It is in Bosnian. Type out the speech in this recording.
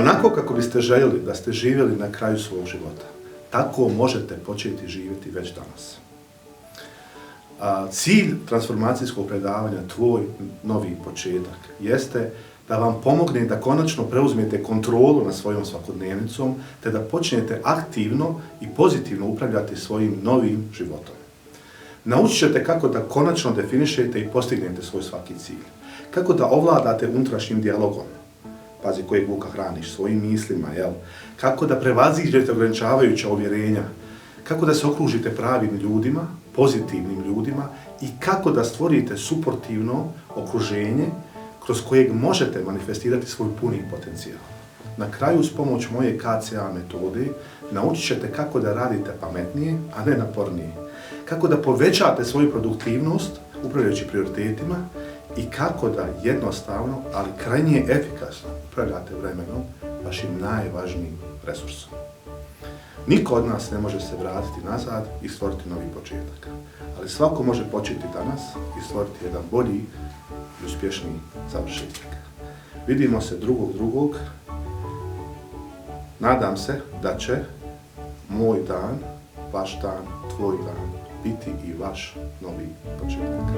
Onako kako biste željeli da ste živjeli na kraju svog života, tako možete početi živjeti već danas. Cilj transformacijskog predavanja Tvoj novi početak jeste da vam pomogne da konačno preuzmete kontrolu nad svojom svakodnevnicom, te da počnete aktivno i pozitivno upravljati svojim novim životom. Naučit ćete kako da konačno definišete i postignete svoj svaki cilj. Kako da ovladate unutrašnjim dijalogom, pazi kojeg vuka hraniš, svojim mislima, jel? Kako da prevaziđete ograničavajuća uvjerenja, kako da se okružite pravim ljudima, pozitivnim ljudima i kako da stvorite suportivno okruženje kroz kojeg možete manifestirati svoj puni potencijal. Na kraju, s pomoć moje KCA metode, naučit ćete kako da radite pametnije, a ne napornije. Kako da povećate svoju produktivnost, upravljajući prioritetima, i kako da jednostavno, ali krajnije efikasno upravljate vremenom, vašim najvažnijim resursom. Niko od nas ne može se vratiti nazad i stvoriti novi početak, ali svako može početi danas i stvoriti jedan bolji i uspješniji završetak. Vidimo se 2.2. Nadam se da će moj dan, vaš dan, tvoj dan biti i vaš novi početak.